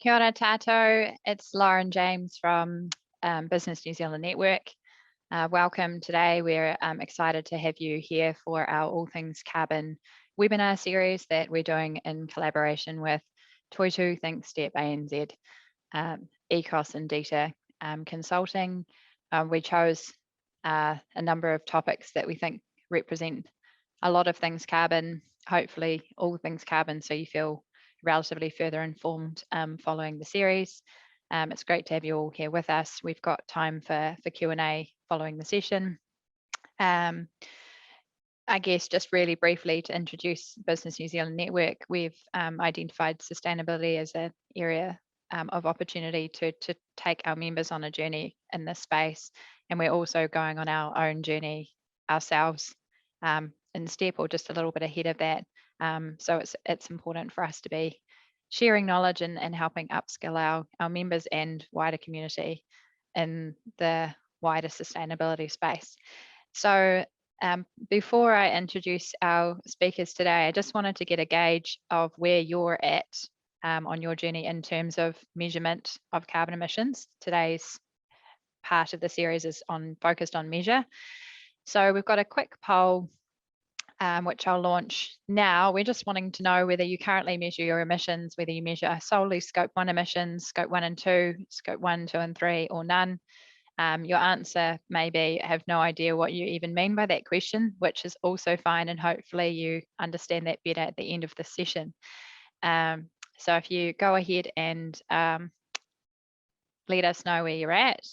Kia ora tātou, it's ljames from BusinessNZ Network. Welcome today. We're excited to have you here for our All Things Carbon webinar series that we're doing in collaboration with Toitu, ThinkStep, ANZ, ECOS and Data Consulting. We chose a number of topics that we think represent a lot of things carbon, hopefully all things carbon, so you feel relatively further informed following the series. It's great to have you all here with us. We've got time for Q&A following the session. I guess just really briefly to introduce BusinessNZ Network, we've identified sustainability as an area of opportunity to take our members on a journey in this space. And we're also going on our own journey ourselves in step or just a little bit ahead of that. So it's important for us to be sharing knowledge and helping upskill our members and wider community in the wider sustainability space. So before I introduce our speakers today, I just wanted to get a gauge of where you're at on your journey in terms of measurement of carbon emissions. Today's part of the series is focused on measure. So we've got a quick poll which I'll launch now. We're just wanting to know whether you currently measure your emissions, whether you measure solely Scope 1 emissions, Scope 1 and 2, Scope 1, 2 and 3, or none. Your answer may be, I have no idea what you even mean by that question, which is also fine, and hopefully you understand that better at the end of the session. So if you go ahead and let us know where you're at,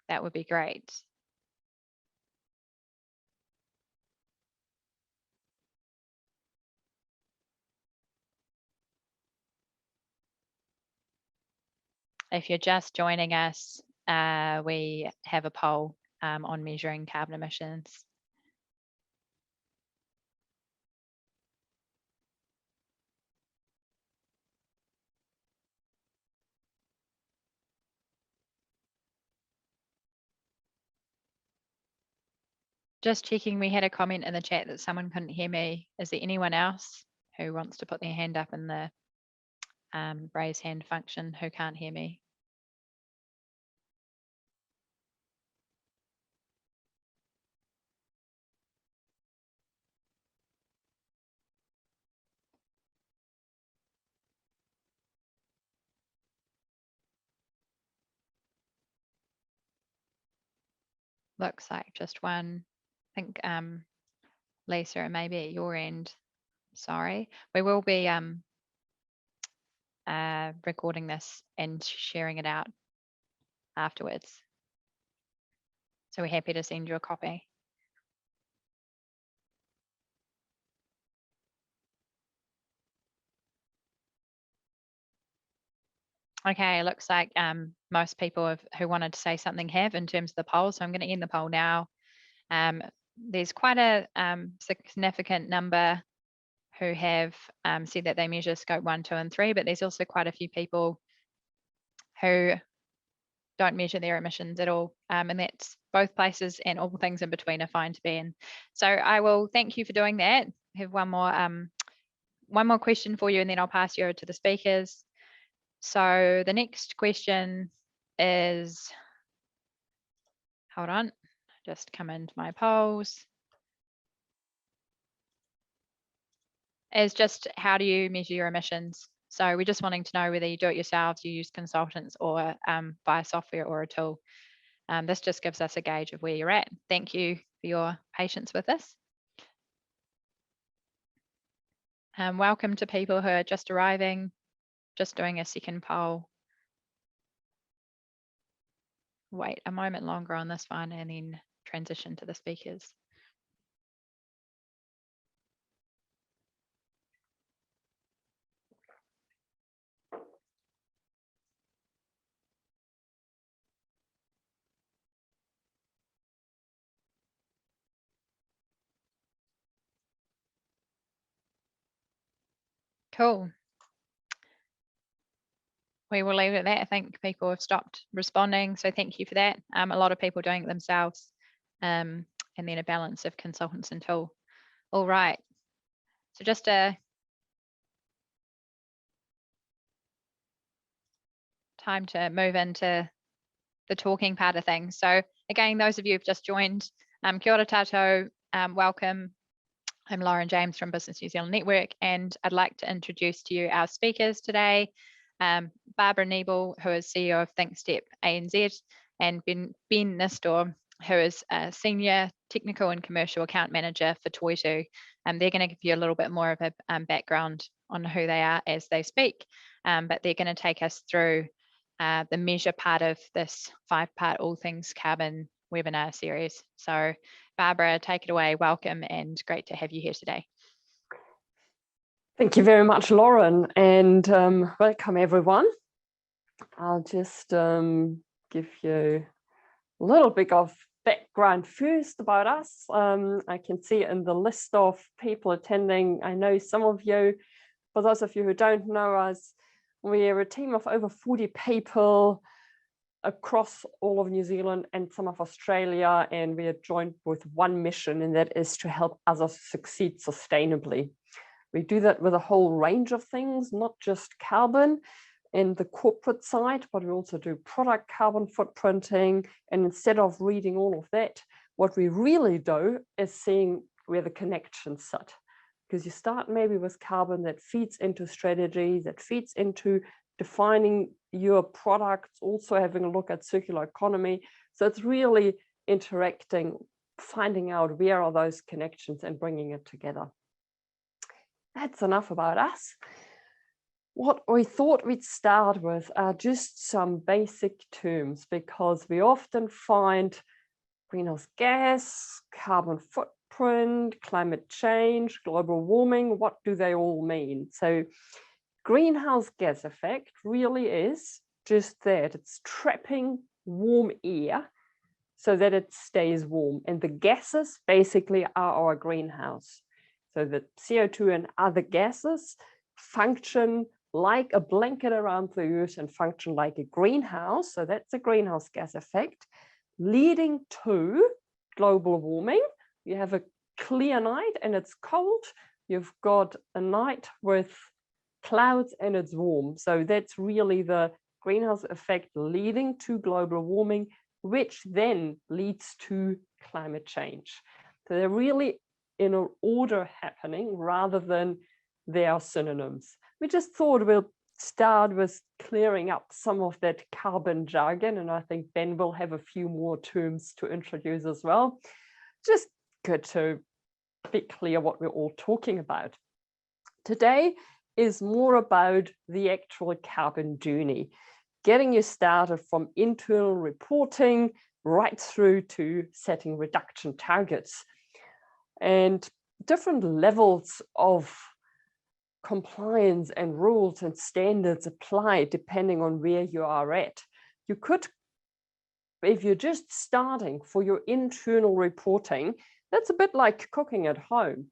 that would be great. If you're just joining us, we have a poll on measuring carbon emissions. Just checking, we had a comment in the chat that someone couldn't hear me. Is there anyone else who wants to put their hand up in the raise hand function who can't hear me? Looks like just one. I think Lisa, it may be at your end. Sorry. We will be recording this and sharing it out afterwards. So we're happy to send you a copy. Okay, it looks like most people who wanted to say something have in terms of the poll. So I'm going to end the poll now. There's quite a significant number who have said that they measure Scope 1, 2, and 3, but there's also quite a few people who don't measure their emissions at all. And that's both places and all things in between are fine to be in. So I will thank you for doing that. I have one more question for you, and then I'll pass you over to the speakers. So the next question is, hold on, just come into my polls. Is just how do you measure your emissions? So we're just wanting to know whether you do it yourselves, you use consultants, or via software or a tool. This just gives us a gauge of where you're at. Thank you for your patience with this. Welcome to people who are just arriving, just doing a second poll. Wait a moment longer on this one and then transition to the speakers. Cool. We will leave it at that. I think people have stopped responding, so thank you for that. A lot of people doing it themselves, and then a balance of consultants and tool. All right. So just time to move into the talking part of things. So again, those of you who've just joined, kia ora tātou, welcome. I'm ljames from BusinessNZ Network, and I'd like to introduce to you our speakers today. Barbara Niebel, who is CEO of ThinkStep ANZ, and Ben Nistor, who is a Senior Technical and Commercial Account Manager for Toitu. They're going to give you a little bit more of a background on who they are as they speak, but they're going to take us through the measure part of this 5-part All Things Carbon webinar series. So Barbara, take it away. Welcome, and great to have you here today. Thank you very much, Lauren, and welcome everyone. I'll just give you a little bit of background first about us. I can see in the list of people attending, I know some of you, for those of you who don't know us, we're a team of over 40 people across all of New Zealand and some of Australia, and we are joined with one mission, and that is to help others succeed sustainably. We do that with a whole range of things, not just carbon in the corporate side, but we also do product carbon footprinting. And instead of reading all of that, what we really do is seeing where the connections sit. Because you start maybe with carbon that feeds into strategy, that feeds into defining your products, also having a look at circular economy. So it's really interacting, finding out where are those connections and bringing it together. That's enough about us. What we thought we'd start with are just some basic terms, because we often find greenhouse gas, carbon footprint, climate change, global warming. What do they all mean? So greenhouse gas effect really is just that. It's trapping warm air so that it stays warm. And the gases basically are our greenhouse. So the CO2 and other gases function like a blanket around the earth and function like a greenhouse. So that's a greenhouse gas effect, leading to global warming. You have a clear night and it's cold. You've got a night with clouds and it's warm. So that's really the greenhouse effect leading to global warming, which then leads to climate change. So they're really in an order happening rather than they are synonyms. We just thought we'll start with clearing up some of that carbon jargon, and I think Ben will have a few more terms to introduce as well. Just good to be clear what we're all talking about. Today is more about the actual carbon journey, getting you started from internal reporting right through to setting reduction targets. And different levels of compliance and rules and standards apply depending on where you are at. You could, if you're just starting for your internal reporting, that's a bit like cooking at home.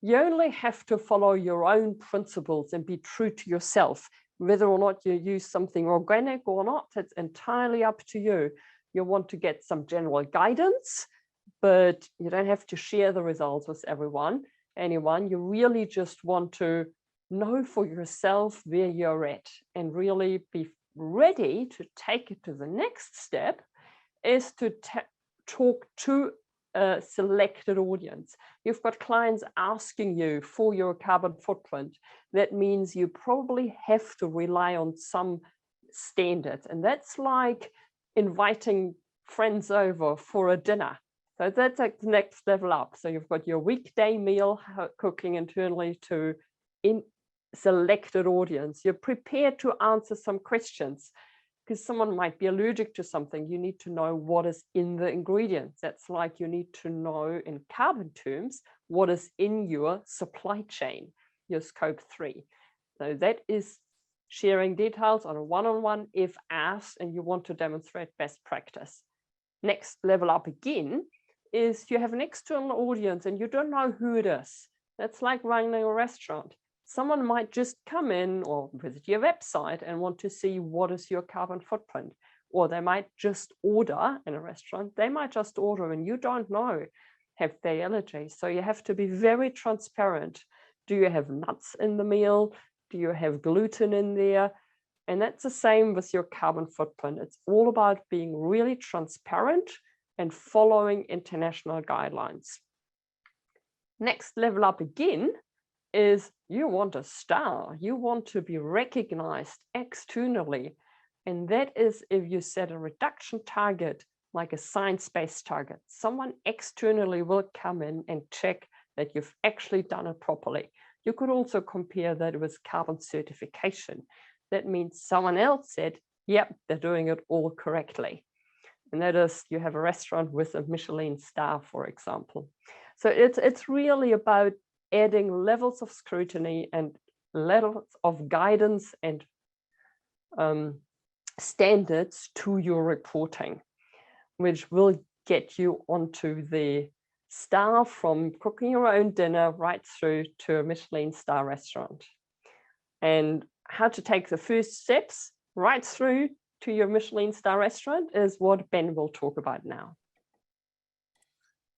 You only have to follow your own principles and be true to yourself. Whether or not you use something organic or not, it's entirely up to you. You want to get some general guidance, but you don't have to share the results with anyone. You really just want to know for yourself where you're at and really be ready to take it to the next step, is to talk to a selected audience. You've got clients asking you for your carbon footprint. That means you probably have to rely on some standards, and that's like inviting friends over for a dinner. So that's like the next level up. So you've got your weekday meal cooking internally to selected audience. You're prepared to answer some questions because someone might be allergic to something. You need to know what is in the ingredients. That's like you need to know in carbon terms what is in your supply chain, your scope 3. So that is sharing details on a one-on-one if asked and you want to demonstrate best practice. Next level up again is you have an external audience and you don't know who it is. That's like running a restaurant. Someone might just come in or visit your website and want to see what is your carbon footprint. Or they might just order in a restaurant. They might just order and you don't know, have they allergies? So you have to be very transparent. Do you have nuts in the meal? Do you have gluten in there? And that's the same with your carbon footprint. It's all about being really transparent and following international guidelines. Next level up again is you want a star. You want to be recognized externally. And that is if you set a reduction target, like a science-based target. Someone externally will come in and check that you've actually done it properly. You could also compare that with carbon certification. That means someone else said, yep, they're doing it all correctly. And that is, you have a restaurant with a Michelin star, for example. So it's really about adding levels of scrutiny and levels of guidance and standards to your reporting, which will get you onto the star from cooking your own dinner right through to a Michelin star restaurant. And how to take the first steps right through to your Michelin star restaurant is what Ben will talk about now.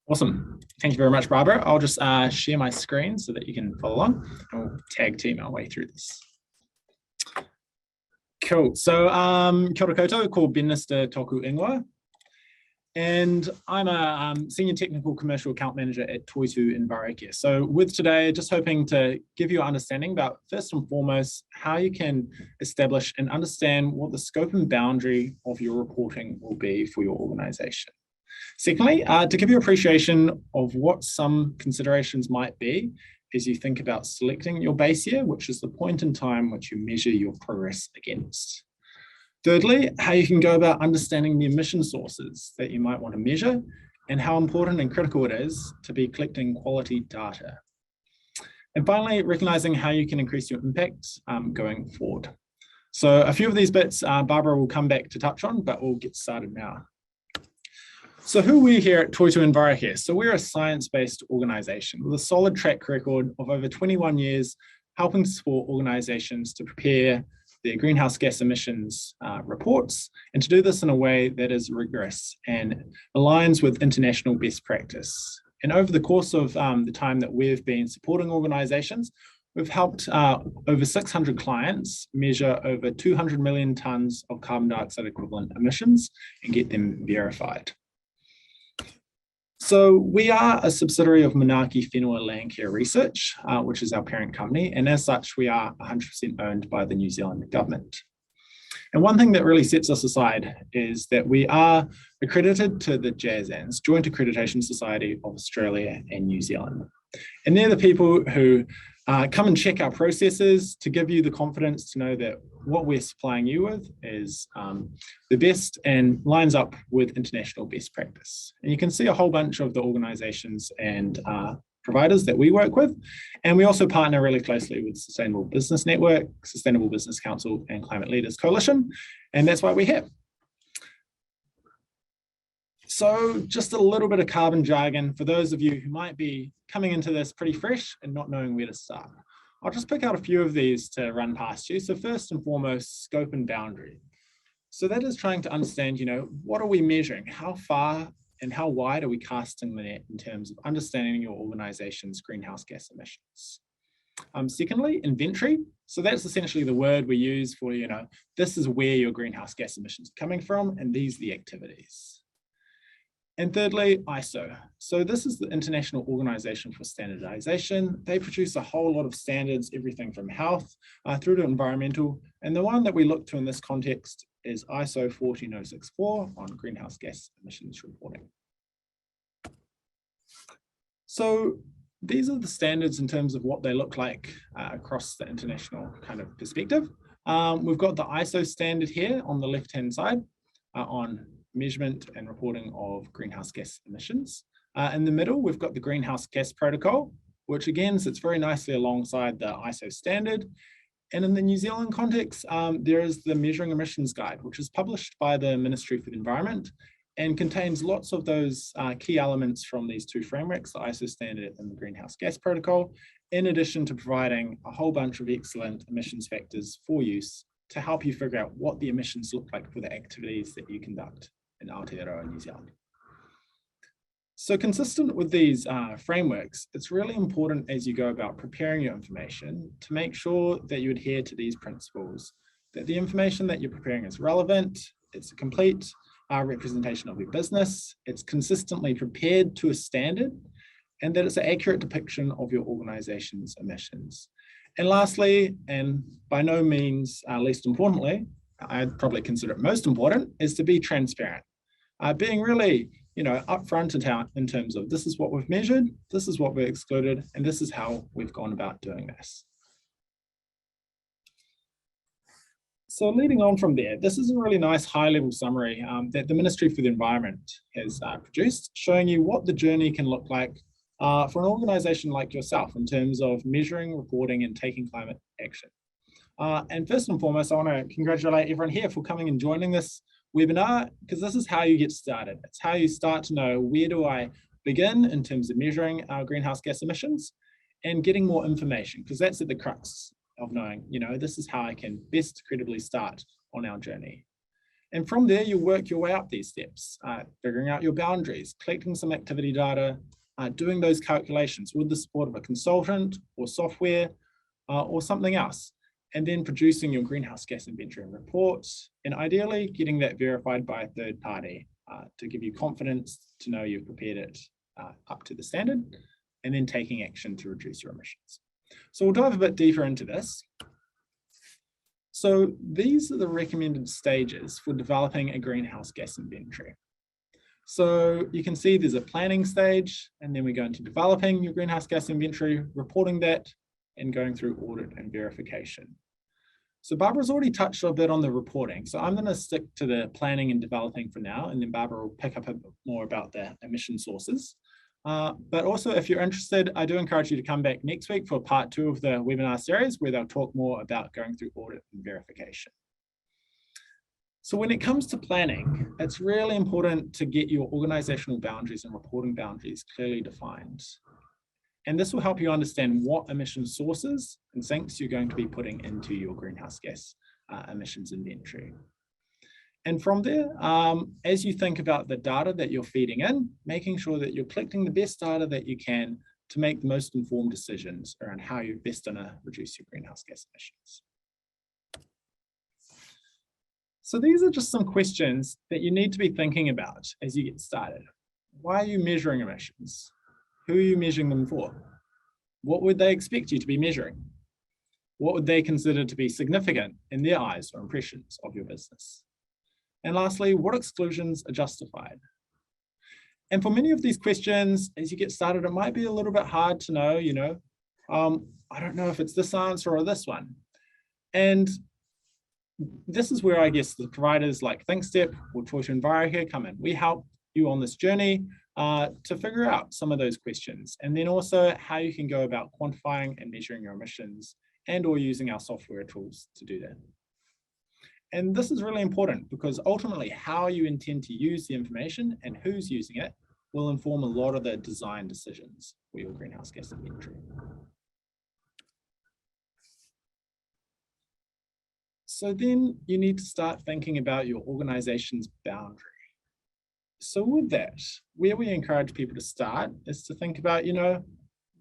Awesome. Thank you very much, Barbara. I'll just share my screen so that you can follow along. I'll tag team our way through this. Cool. So kia ora koutou, ko Benista Toku Ingoa. And I'm a Senior Technical Commercial Account Manager at Toitu in Whārekē. So with today, just hoping to give you an understanding about, first and foremost, how you can establish and understand what the scope and boundary of your reporting will be for your organization. Secondly, to give you appreciation of what some considerations might be as you think about selecting your base year, which is the point in time which you measure your progress against. Thirdly, how you can go about understanding the emission sources that you might want to measure and how important and critical it is to be collecting quality data. And finally, recognizing how you can increase your impact going forward. So a few of these bits Barbara will come back to touch on, but we'll get started now. So who are we here at Toitu in Whārekē? So we're a science-based organization with a solid track record of over 21 years helping to support organizations to prepare their greenhouse gas emissions reports, and to do this in a way that is rigorous and aligns with international best practice. And over the course of the time that we've been supporting organizations, we've helped over 600 clients measure over 200 million tonnes of carbon dioxide equivalent emissions and get them verified. So we are a subsidiary of Manaaki Whenua Landcare Research, which is our parent company, and as such, we are 100% owned by the New Zealand government. And one thing that really sets us aside is that we are accredited to the JASANS, Joint Accreditation Society of Australia and New Zealand. And they're the people who come and check our processes to give you the confidence to know that what we're supplying you with is the best and lines up with international best practice. And you can see a whole bunch of the organizations and providers that we work with. And we also partner really closely with Sustainable Business Network, Sustainable Business Council, and Climate Leaders Coalition. And that's why we're here. So just a little bit of carbon jargon for those of you who might be coming into this pretty fresh and not knowing where to start. I'll just pick out a few of these to run past you. So first and foremost, scope and boundary. So that is trying to understand, what are we measuring? How far and how wide are we casting the net in terms of understanding your organization's greenhouse gas emissions? Secondly, inventory. So that's essentially the word we use for, this is where your greenhouse gas emissions are coming from, and these are the activities. And thirdly, ISO. So this is the International Organization for Standardization. They produce a whole lot of standards, everything from health through to environmental. And the one that we look to in this context is ISO 14064 on greenhouse gas emissions reporting. So these are the standards in terms of what they look like across the international kind of perspective. We've got the ISO standard here on the left-hand side on measurement and reporting of greenhouse gas emissions. In the middle, we've got the greenhouse gas protocol, which again sits very nicely alongside the ISO standard. And in the New Zealand context, there is the Measuring Emissions Guide, which is published by the Ministry for the Environment and contains lots of those key elements from these two frameworks, the ISO standard and the greenhouse gas protocol, in addition to providing a whole bunch of excellent emissions factors for use to help you figure out what the emissions look like for the activities that you conduct in Aotearoa, New Zealand. So consistent with these frameworks, it's really important as you go about preparing your information to make sure that you adhere to these principles that the information that you're preparing is relevant, it's a complete representation of your business, it's consistently prepared to a standard, and that it's an accurate depiction of your organization's emissions. And lastly, and by no means least importantly, I'd probably consider it most important, is to be transparent. Being really, upfront in terms of this is what we've measured, this is what we've excluded, and this is how we've gone about doing this. So leading on from there, this is a really nice high-level summary that the Ministry for the Environment has produced, showing you what the journey can look like for an organisation like yourself in terms of measuring, reporting, and taking climate action. And first and foremost, I want to congratulate everyone here for coming and joining this webinar, because this is how you get started. It's how you start to know, where do I begin in terms of measuring our greenhouse gas emissions and getting more information, because that's at the crux of knowing, this is how I can best credibly start on our journey. And from there, you work your way up these steps, figuring out your boundaries, collecting some activity data, doing those calculations with the support of a consultant or software or something else, and then producing your greenhouse gas inventory and reports, and ideally getting that verified by a third party to give you confidence to know you've prepared it up to the standard, and then taking action to reduce your emissions. So we'll dive a bit deeper into this. So these are the recommended stages for developing a greenhouse gas inventory. So you can see there's a planning stage, and then we go into developing your greenhouse gas inventory, reporting that, and going through audit and verification. So Barbara's already touched a bit on the reporting, so I'm going to stick to the planning and developing for now, and then Barbara will pick up a bit more about the emission sources. But also, if you're interested, I do encourage you to come back next week for part 2 of the webinar series, where they'll talk more about going through audit and verification. So when it comes to planning, it's really important to get your organizational boundaries and reporting boundaries clearly defined. And this will help you understand what emission sources and sinks you're going to be putting into your greenhouse gas emissions inventory. And from there, as you think about the data that you're feeding in, making sure that you're collecting the best data that you can to make the most informed decisions around how you're best going to reduce your greenhouse gas emissions. So these are just some questions that you need to be thinking about as you get started. Why are you measuring emissions? Who are you measuring them for? What would they expect you to be measuring? What would they consider to be significant in their eyes or impressions of your business? And lastly, what exclusions are justified? And for many of these questions, as you get started, it might be a little bit hard to know, I don't know if it's this answer or this one. And this is where I guess the providers like ThinkStep or Toitū Environment come in. We help you on this journey to figure out some of those questions, and then also how you can go about quantifying and measuring your emissions, and or using our software tools to do that. And this is really important because ultimately how you intend to use the information and who's using it will inform a lot of the design decisions for your greenhouse gas inventory. So then you need to start thinking about your organization's boundary. So with that, where we encourage people to start is to think about,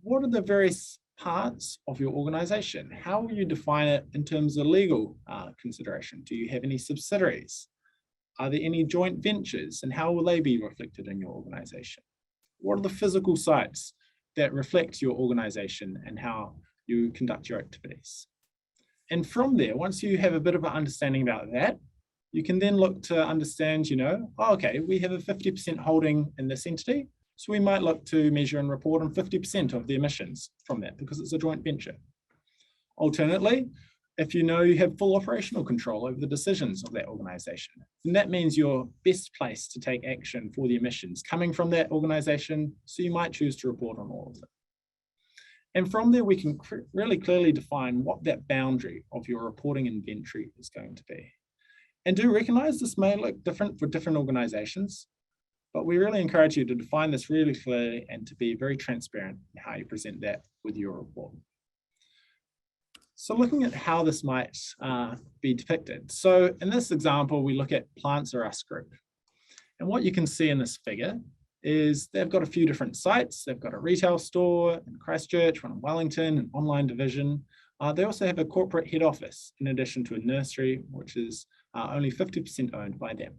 what are the various parts of your organization? How will you define it in terms of legal consideration? Do you have any subsidiaries? Are there any joint ventures, and how will they be reflected in your organization? What are the physical sites that reflect your organization and how you conduct your activities? And from there, once you have a bit of an understanding about that, you can then look to understand, okay, we have a 50% holding in this entity, so we might look to measure and report on 50% of the emissions from that because it's a joint venture. Alternately, if you have full operational control over the decisions of that organization, then that means you're best placed to take action for the emissions coming from that organization, so you might choose to report on all of them. And from there, we can really clearly define what that boundary of your reporting inventory is going to be. And do recognize this may look different for different organizations, but we really encourage you to define this really clearly and to be very transparent in how you present that with your report. So looking at how this might be depicted. So in this example, we look at Plants Are Us Group. And what you can see in this figure is they've got a few different sites. They've got a retail store in Christchurch, one in Wellington, an online division, They also have a corporate head office, in addition to a nursery, which is only 50% owned by them.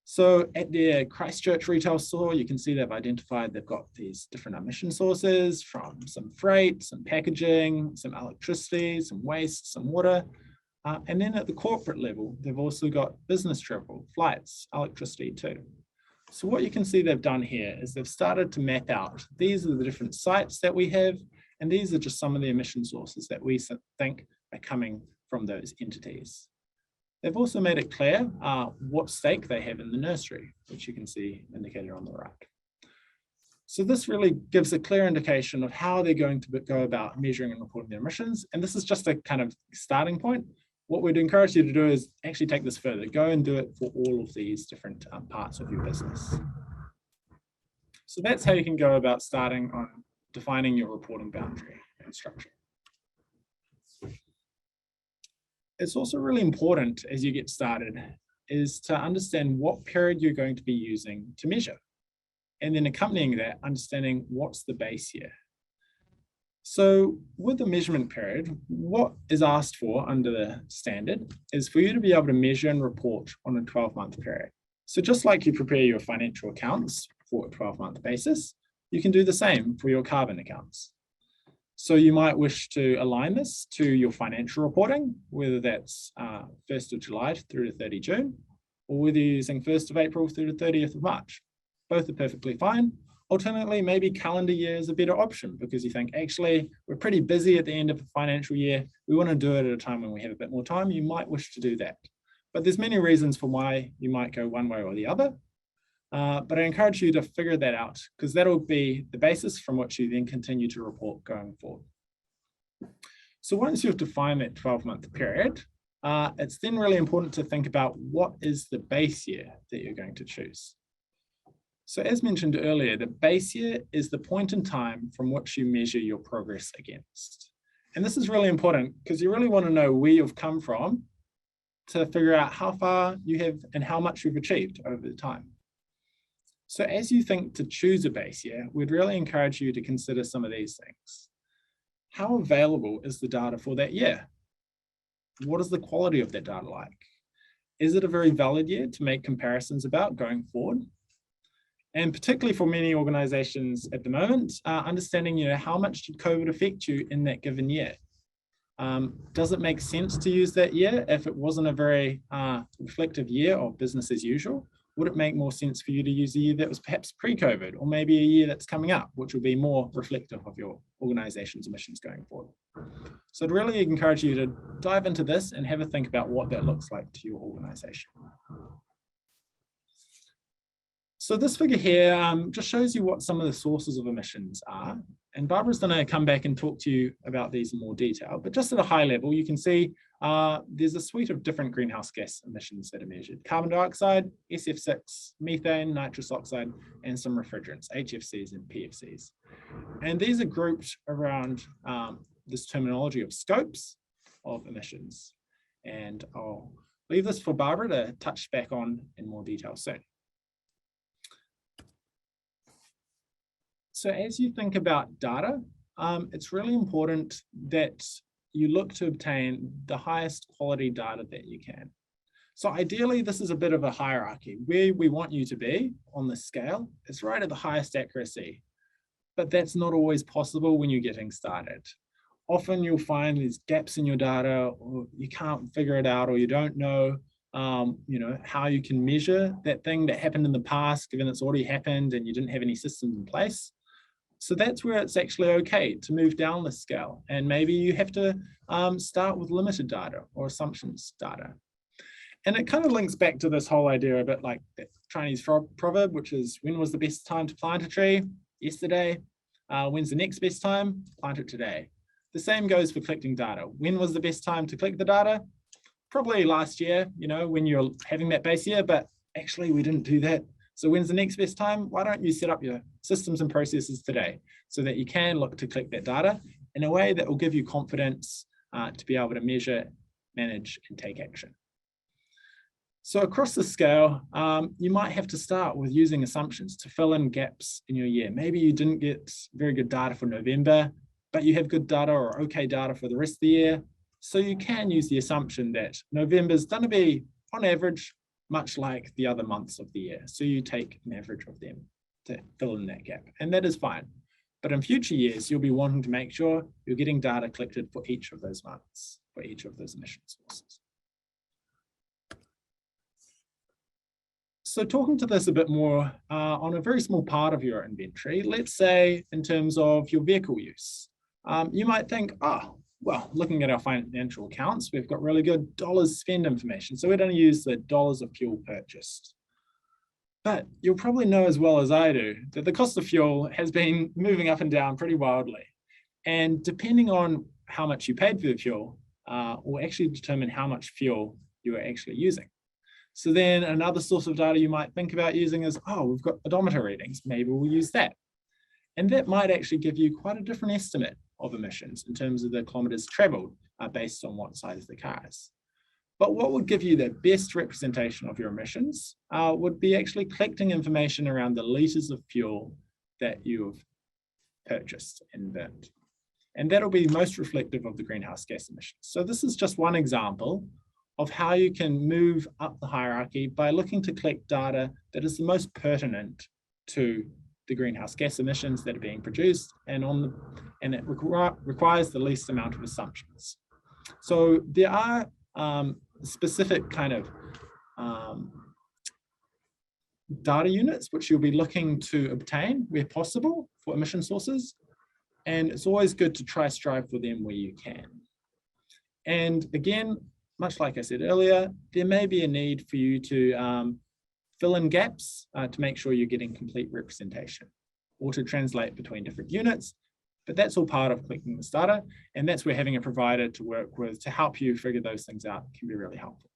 So at their Christchurch retail store, you can see they've identified they've got these different emission sources from some freight, some packaging, some electricity, some waste, some water. And then at the corporate level, they've also got business travel, flights, electricity too. So what you can see they've done here is they've started to map out, these are the different sites that we have, and these are just some of the emission sources that we think are coming from those entities. They've also made it clear what stake they have in the nursery, which you can see indicated on the right. So this really gives a clear indication of how they're going to go about measuring and reporting their emissions. And this is just a kind of starting point. What we'd encourage you to do is actually take this further. Go and do it for all of these different parts of your business. So that's how you can go about starting on defining your reporting boundary and structure. It's also really important as you get started is to understand what period you're going to be using to measure. And then accompanying that, understanding what's the base year. So with the measurement period, what is asked for under the standard is for you to be able to measure and report on a 12-month period. So just like you prepare your financial accounts for a 12-month basis, you can do the same for your carbon accounts. So you might wish to align this to your financial reporting, whether that's 1st of July through to 30 June, or whether you're using 1st of April through to 30th of March. Both are perfectly fine. Alternatively, maybe calendar year is a better option because you think, actually, we're pretty busy at the end of the financial year. We want to do it at a time when we have a bit more time. You might wish to do that. But there's many reasons for why you might go one way or the other. But I encourage you to figure that out because that'll be the basis from which you then continue to report going forward. So once you've defined that 12-month period, it's then really important to think about what is the base year that you're going to choose. So as mentioned earlier, the base year is the point in time from which you measure your progress against. And this is really important because you really want to know where you've come from to figure out how far you have and how much you've achieved over the time. So as you think to choose a base year, we'd really encourage you to consider some of these things. How available is the data for that year? What is the quality of that data like? Is it a very valid year to make comparisons about going forward? And particularly for many organizations at the moment, understanding, how much did COVID affect you in that given year? Does it make sense to use that year if it wasn't a very reflective year of business as usual? Would it make more sense for you to use a year that was perhaps pre-COVID or maybe a year that's coming up, which will be more reflective of your organization's emissions going forward? So I'd really encourage you to dive into this and have a think about what that looks like to your organization. So this figure here just shows you what some of the sources of emissions are. And Barbara's going to come back and talk to you about these in more detail. But just at a high level, you can see there's a suite of different greenhouse gas emissions that are measured. Carbon dioxide, SF6, methane, nitrous oxide, and some refrigerants, HFCs and PFCs. And these are grouped around this terminology of scopes of emissions. And I'll leave this for Barbara to touch back on in more detail soon. So as you think about data, it's really important that you look to obtain the highest quality data that you can. So ideally, this is a bit of a hierarchy. Where we want you to be on the scale is right at the highest accuracy, but that's not always possible when you're getting started. Often you'll find there's gaps in your data, or you can't figure it out, or you don't know how you can measure that thing that happened in the past, given it's already happened and you didn't have any systems in place. So that's where it's actually okay to move down the scale. And maybe you have to start with limited data or assumptions data. And it kind of links back to this whole idea a bit like that Chinese proverb, which is, when was the best time to plant a tree? Yesterday. When's the next best time? Plant it today. The same goes for collecting data. When was the best time to collect the data? Probably last year, when you're having that base year, but actually we didn't do that. So when's the next best time? Why don't you set up your systems and processes today so that you can look to collect that data in a way that will give you confidence to be able to measure, manage, and take action. So across the scale, you might have to start with using assumptions to fill in gaps in your year. Maybe you didn't get very good data for November. but you have good data or okay data for the rest of the year. So you can use the assumption that November's going to be, on average, much like the other months of the year. So you take an average of them to fill in that gap, and that is fine. But in future years, you'll be wanting to make sure you're getting data collected for each of those months, for each of those emission sources. So talking to this a bit more on a very small part of your inventory, let's say in terms of your vehicle use, you might think, oh, well, looking at our financial accounts, we've got really good dollars spend information. So we're going to use the dollars of fuel purchased. But you'll probably know as well as I do that the cost of fuel has been moving up and down pretty wildly. And depending on how much you paid for the fuel, will actually determine how much fuel you are actually using. So then another source of data you might think about using is, oh, we've got odometer readings, maybe we'll use that. And that might actually give you quite a different estimate of emissions in terms of the kilometers traveled based on what size the car is. But what would give you the best representation of your emissions would be actually collecting information around the liters of fuel that you've purchased and burned. And that'll be most reflective of the greenhouse gas emissions. So this is just one example of how you can move up the hierarchy by looking to collect data that is the most pertinent to the greenhouse gas emissions that are being produced, and it requires the least amount of assumptions. So there are specific kind of data units which you'll be looking to obtain where possible for emission sources, and it's always good to strive for them where you can. And again, much like I said earlier, there may be a need for you to fill in gaps to make sure you're getting complete representation, or to translate between different units, but that's all part of collecting this data, and that's where having a provider to work with to help you figure those things out can be really helpful.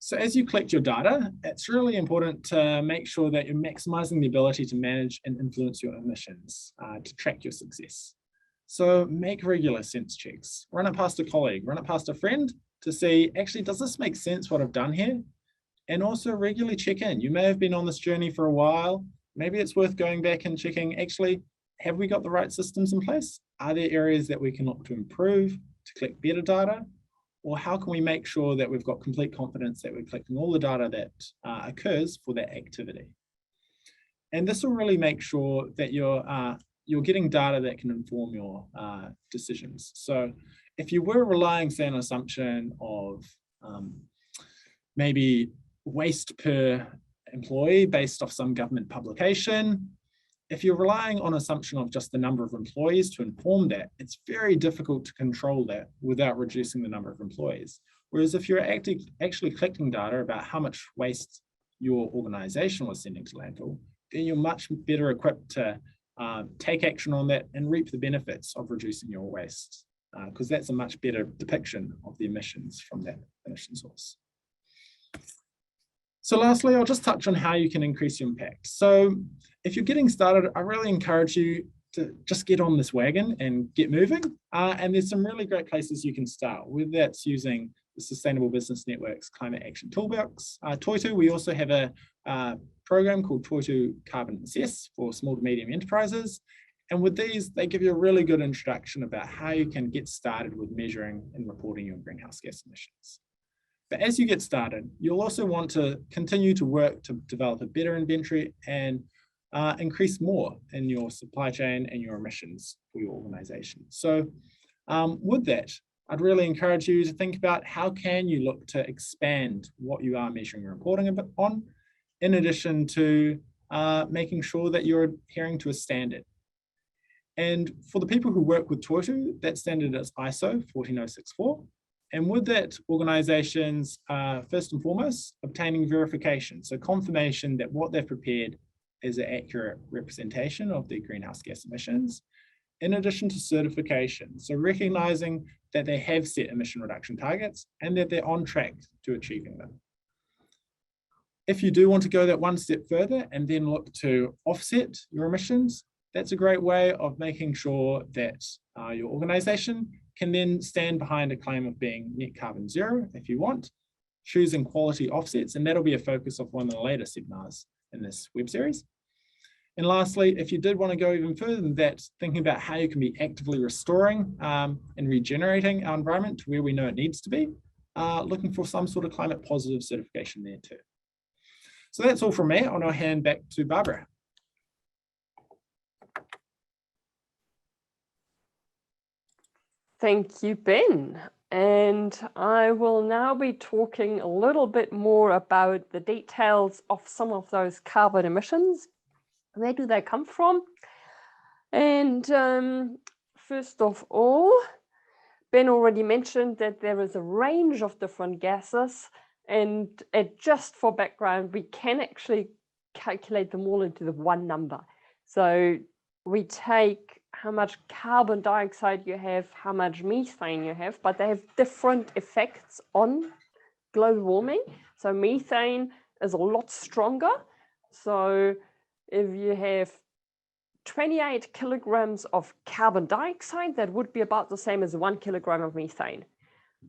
So as you collect your data, it's really important to make sure that you're maximizing the ability to manage and influence your emissions to track your success. So make regular sense checks, run it past a colleague, run it past a friend to see, actually, does this make sense what I've done here? And also regularly check in. You may have been on this journey for a while. Maybe it's worth going back and checking, actually, have we got the right systems in place? Are there areas that we can look to improve to collect better data? Or how can we make sure that we've got complete confidence that we're collecting all the data that occurs for that activity? And this will really make sure that you're getting data that can inform your decisions. So if you were relying, say, on an assumption of maybe waste per employee based off some government publication, if you're relying on assumption of just the number of employees to inform that, it's very difficult to control that without reducing the number of employees. Whereas if you're actually collecting data about how much waste your organization was sending to landfill, then you're much better equipped to take action on that and reap the benefits of reducing your waste, because that's a much better depiction of the emissions from that emission source. So lastly, I'll just touch on how you can increase your impact. So if you're getting started, I really encourage you to just get on this wagon and get moving. And there's some really great places you can start, whether that's using the Sustainable Business Network's Climate Action Toolbox. Toitu, we also have a program called Toitu Carbon Assess for small to medium enterprises. And with these, they give you a really good introduction about how you can get started with measuring and reporting your greenhouse gas emissions. But as you get started, you'll also want to continue to work to develop a better inventory and increase more in your supply chain and your emissions for your organization. So with that, I'd really encourage you to think about how can you look to expand what you are measuring and reporting on, in addition to making sure that you're adhering to a standard. And for the people who work with Toitu, that standard is ISO 14064. And with that, organizations are first and foremost obtaining verification, so confirmation that what they've prepared is an accurate representation of their greenhouse gas emissions, in addition to certification, so recognizing that they have set emission reduction targets and that they're on track to achieving them. If you do want to go that one step further and then look to offset your emissions, that's a great way of making sure that your organization can then stand behind a claim of being net carbon zero if you want, choosing quality offsets, and that'll be a focus of one of the later seminars in this web series. And lastly, if you did want to go even further than that, thinking about how you can be actively restoring and regenerating our environment to where we know it needs to be, looking for some sort of climate positive certification there too. So that's all from me. I'll now hand back to Barbara. Thank you, Ben. And I will now be talking a little bit more about the details of some of those carbon emissions. Where do they come from? And first of all, Ben already mentioned that there is a range of different gases, and just for background, we can actually calculate them all into the one number. So we take how much carbon dioxide you have, how much methane you have, but they have different effects on global warming. So methane is a lot stronger. So if you have 28 kilograms of carbon dioxide, that would be about the same as 1 kilogram of methane.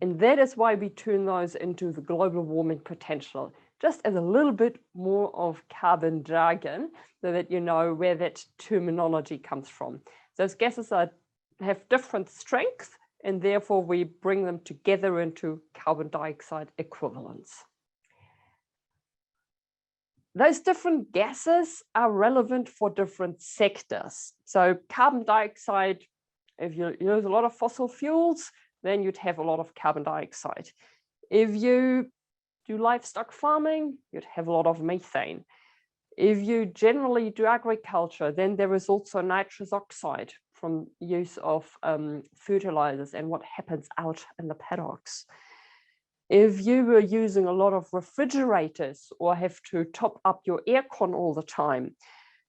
And that is why we turn those into the global warming potential, just as a little bit more of carbon jargon, so that you know where that terminology comes from. Those gases have different strengths, and therefore we bring them together into carbon dioxide equivalents. Those different gases are relevant for different sectors. So carbon dioxide, if you use a lot of fossil fuels, then you'd have a lot of carbon dioxide. If you do livestock farming, you'd have a lot of methane. If you generally do agriculture, then there is also nitrous oxide from use of fertilizers and what happens out in the paddocks. If you were using a lot of refrigerators or have to top up your aircon all the time,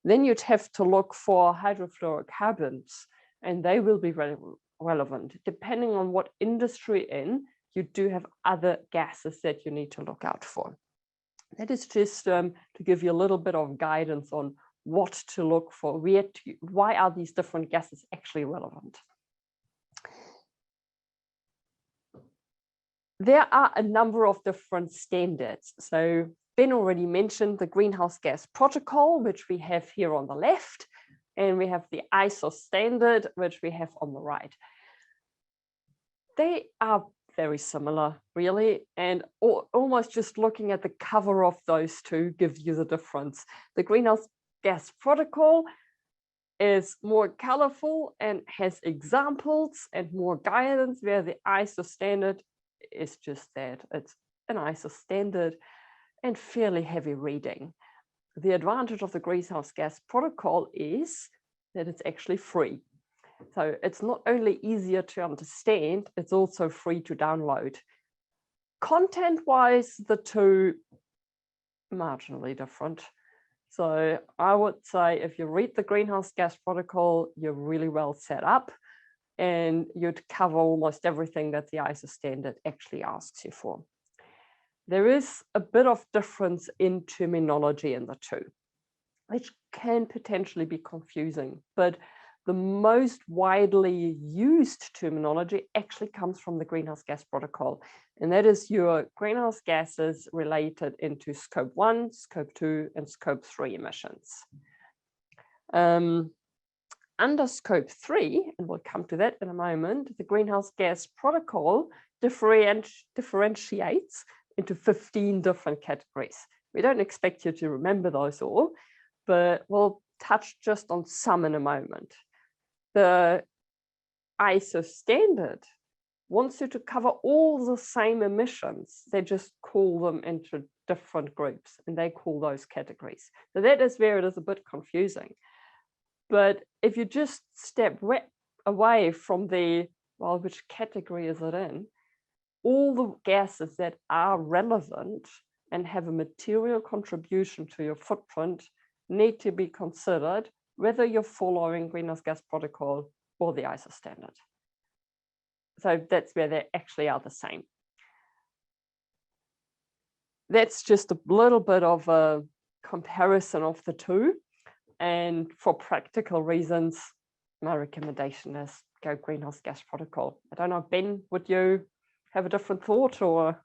then you'd have to look for hydrofluorocarbons, and they will be relevant. Depending on what industry in, you do have other gases that you need to look out for. That is just to give you a little bit of guidance on what to look for, why are these different gases actually relevant. There are a number of different standards. So Ben already mentioned the Greenhouse Gas Protocol, which we have here on the left, and we have the ISO standard, which we have on the right. They are very similar, really, and almost just looking at the cover of those two gives you the difference. The Greenhouse Gas Protocol is more colorful and has examples and more guidance, where the ISO standard is just that. It's an ISO standard and fairly heavy reading. The advantage of the Greenhouse Gas Protocol is that it's actually free. So it's not only easier to understand, it's also free to download. Content-wise, the two are marginally different. So I would say if you read the Greenhouse Gas Protocol, you're really well set up, and you'd cover almost everything that the ISO standard actually asks you for. There is a bit of difference in terminology in the two, which can potentially be confusing, but the most widely used terminology actually comes from the Greenhouse Gas Protocol, and that is your greenhouse gases related into Scope 1, Scope 2, and Scope 3 emissions. Under Scope 3, and we'll come to that in a moment, the Greenhouse Gas Protocol differentiates into 15 different categories. We don't expect you to remember those all, but we'll touch just on some in a moment. The ISO standard wants you to cover all the same emissions. They just call them into different groups, and they call those categories. So that is where it is a bit confusing. But if you just step away from the, well, which category is it in, all the gases that are relevant and have a material contribution to your footprint need to be considered, whether you're following Greenhouse Gas Protocol or the ISO standard. So that's where they actually are the same. That's just a little bit of a comparison of the two. And for practical reasons, my recommendation is go Greenhouse Gas Protocol. I don't know, Ben, would you have a different thought or?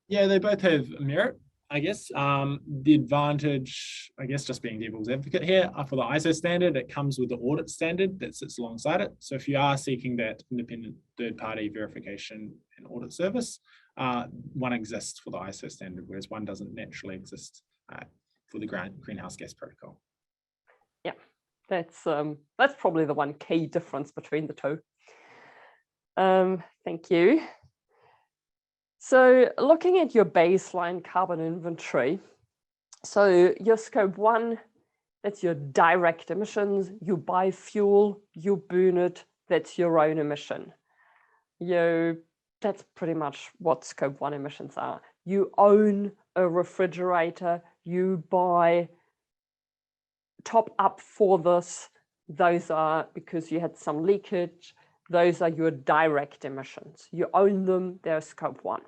Yeah, they both have merit. I guess the advantage, I guess just being devil's advocate here, for the ISO standard, it comes with the audit standard that sits alongside it. So if you are seeking that independent third-party verification and audit service, one exists for the ISO standard, whereas one doesn't naturally exist for the greenhouse gas protocol. Yeah, that's probably the one key difference between the two. Thank you. So looking at your baseline carbon inventory, so your scope 1, that's your direct emissions. You buy fuel, you burn it, that's your own emission. That's pretty much what scope 1 emissions are. You own a refrigerator, you buy top up for this, those are because you had some leakage, those are your direct emissions. You own them, they're scope 1.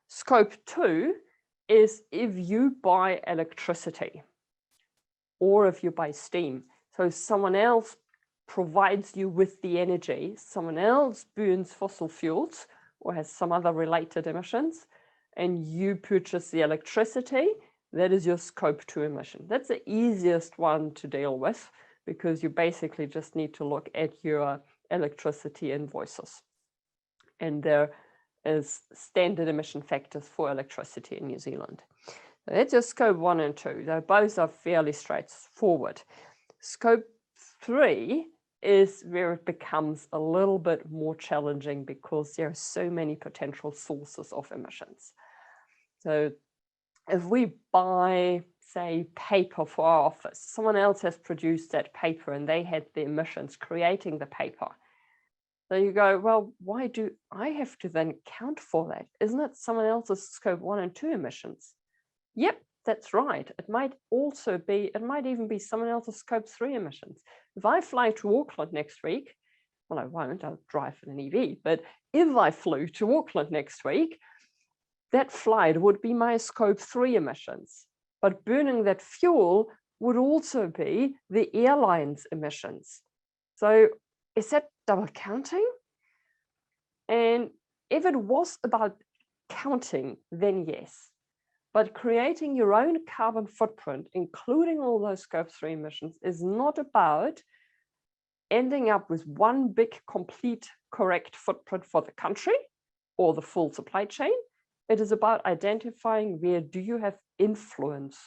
Scope 2 is if you buy electricity or if you buy steam. So someone else provides you with the energy, someone else burns fossil fuels or has some other related emissions, and you purchase the electricity, that is your scope 2 emission. That's the easiest one to deal with because you basically just need to look at your electricity invoices. And there is standard emission factors for electricity in New Zealand. So that's your scope 1 and 2. They both are fairly straightforward. Scope 3 is where it becomes a little bit more challenging because there are so many potential sources of emissions. So if we buy, say, paper for our office, someone else has produced that paper and they had the emissions creating the paper. So you go, well, why do I have to then count for that? Isn't it someone else's scope 1 and 2 emissions? Yep, that's right. It might even be someone else's scope 3 emissions. If I fly to Auckland next week, well, I won't, I'll drive in an EV, but if I flew to Auckland next week, that flight would be my scope 3 emissions. But burning that fuel would also be the airline's emissions. So is that double counting? And if it was about counting, then yes. But creating your own carbon footprint, including all those scope 3 emissions, is not about ending up with one big, complete, correct footprint for the country or the full supply chain. It is about identifying where do you have influence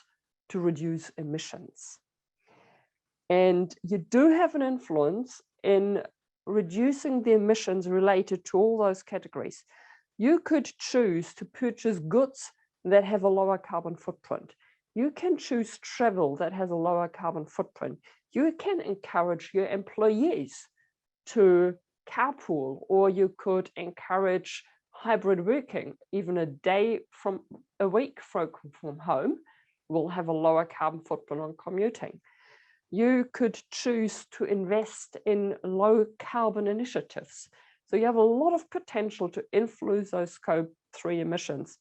to reduce emissions. And you do have an influence in reducing the emissions related to all those categories. You could choose to purchase goods that have a lower carbon footprint. You can choose travel that has a lower carbon footprint. You can encourage your employees to carpool, or you could encourage hybrid working. Even a week from home will have a lower carbon footprint on commuting. You could choose to invest in low carbon initiatives. So you have a lot of potential to influence those scope 3 emissions.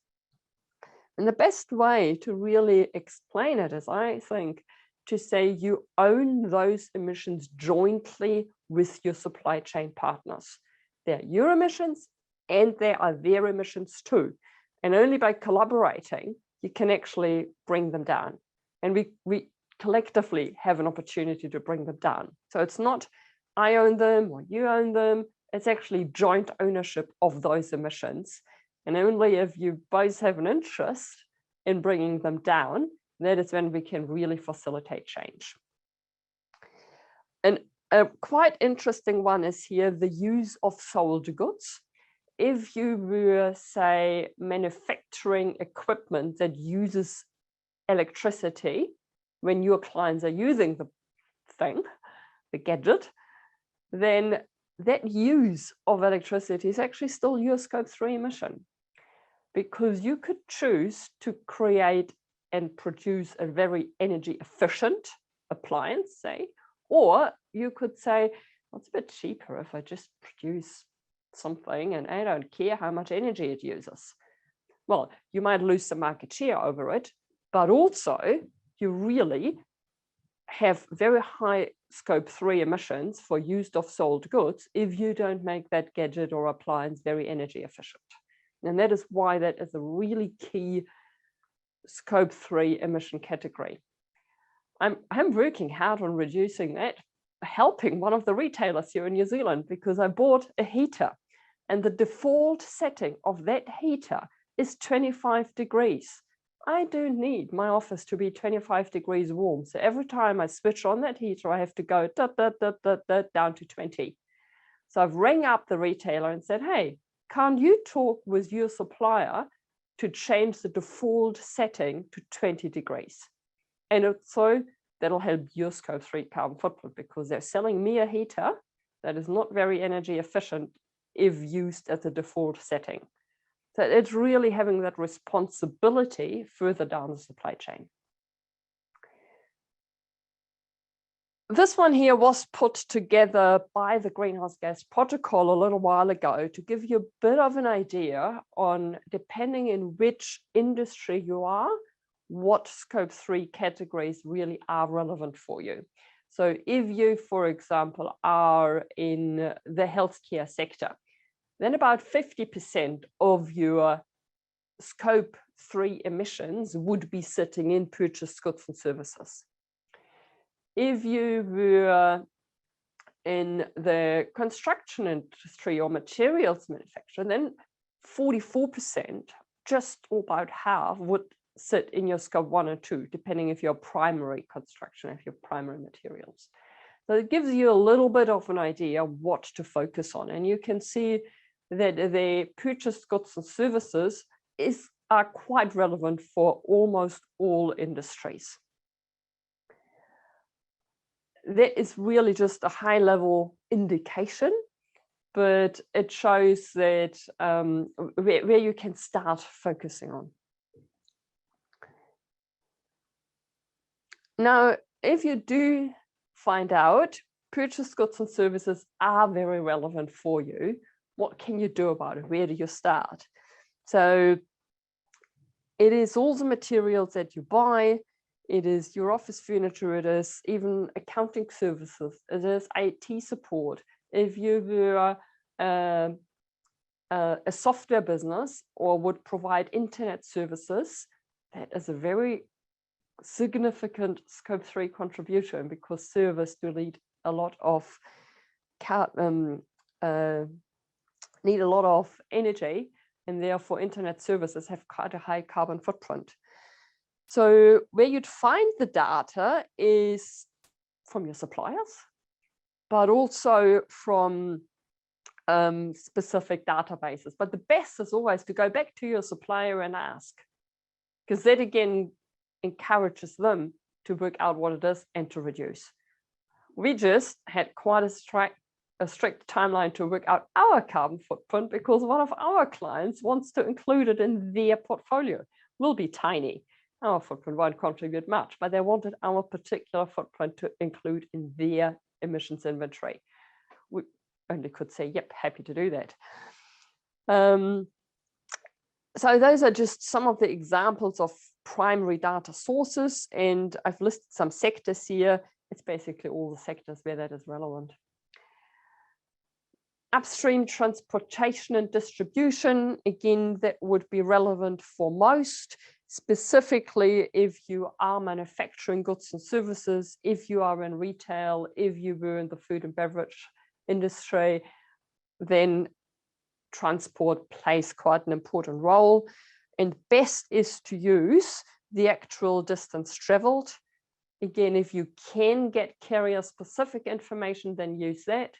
And the best way to really explain it is, I think, to say you own those emissions jointly with your supply chain partners. They're your emissions and they are their emissions too. And only by collaborating, you can actually bring them down. And we collectively have an opportunity to bring them down. So it's not I own them or you own them. It's actually joint ownership of those emissions. And only if you both have an interest in bringing them down, that is when we can really facilitate change. And a quite interesting one is here, the use of sold goods. If you were, say, manufacturing equipment that uses electricity when your clients are using the thing, the gadget, then that use of electricity is actually still your scope 3 emission, because you could choose to create and produce a very energy efficient appliance, say, or you could say, well, it's a bit cheaper if I just produce something and I don't care how much energy it uses. Well, you might lose some market share over it, but also you really have very high scope 3 emissions for used of sold goods if you don't make that gadget or appliance very energy efficient. And that is why that is a really key scope 3 emission category. I'm working hard on reducing that, helping one of the retailers here in New Zealand, because I bought a heater and the default setting of that heater is 25 degrees. I do need my office to be 25 degrees warm. So every time I switch on that heater, I have to go down to 20. So I've rang up the retailer and said, hey, can't you talk with your supplier to change the default setting to 20 degrees? And so that'll help your scope 3 carbon footprint, because they're selling me a heater that is not very energy efficient if used as a default setting. So it's really having that responsibility further down the supply chain. This one here was put together by the Greenhouse Gas Protocol a little while ago to give you a bit of an idea on, depending in which industry you are, what scope 3 categories really are relevant for you. So if you, for example, are in the healthcare sector, then about 50% of your scope 3 emissions would be sitting in purchased goods and services. If you were in the construction industry or materials manufacturer, then 44%, just about half, would sit in your scope 1 or 2, depending if you're primary construction, if you're primary materials. So it gives you a little bit of an idea what to focus on. And you can see that the purchased goods and services are quite relevant for almost all industries. That is really just a high level indication, but it shows that where you can start focusing on. Now, if you do find out purchased goods and services are very relevant for you, what can you do about it? Where do you start? So it is all the materials that you buy. It is your office furniture. It is even accounting services. It is IT support. If you were a software business or would provide internet services, that is a very significant scope 3 contribution, because servers do need a lot of energy, and therefore internet services have quite a high carbon footprint. So where you'd find the data is from your suppliers, but also from specific databases. But the best is always to go back to your supplier and ask, because that again encourages them to work out what it is and to reduce. We just had quite a strict timeline to work out our carbon footprint, because one of our clients wants to include it in their portfolio. Will be tiny. Our footprint won't contribute much, but they wanted our particular footprint to include in their emissions inventory. We only could say, yep, happy to do that. So those are just some of the examples of primary data sources, and I've listed some sectors here. It's basically all the sectors where that is relevant. Upstream transportation and distribution, again, that would be relevant for most, specifically if you are manufacturing goods and services, if you are in retail, if you were in the food and beverage industry, then transport plays quite an important role. And best is to use the actual distance traveled. Again, if you can get carrier specific information, then use that.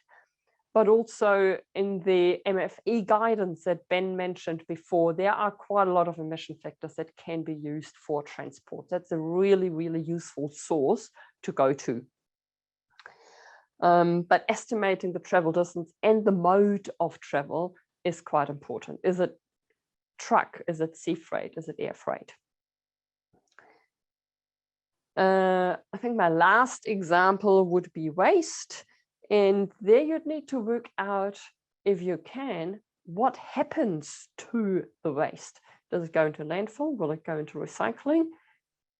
But also in the MFE guidance that Ben mentioned before, there are quite a lot of emission factors that can be used for transport. That's a really, really useful source to go to. But estimating the travel distance and the mode of travel is quite important. Is it truck? Is it sea freight? Is it air freight? I think my last example would be waste. And there you'd need to work out, if you can, what happens to the waste. Does it go into landfill? Will it go into recycling?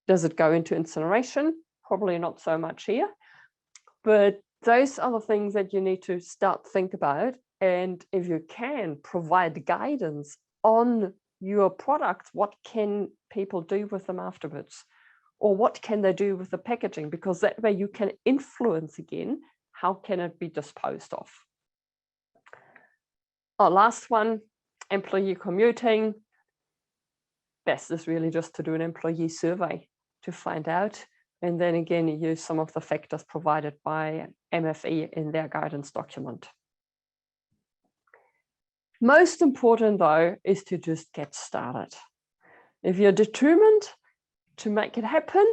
Does it go into incineration? Probably not so much here. But those are the things that you need to start think about. And if you can, provide guidance on your products, what can people do with them afterwards? Or what can they do with the packaging? Because that way you can influence again, how can it be disposed of? Our last one, employee commuting. Best is really just to do an employee survey to find out. And then again, you use some of the factors provided by MFE in their guidance document. Most important though, is to just get started. If you're determined to make it happen,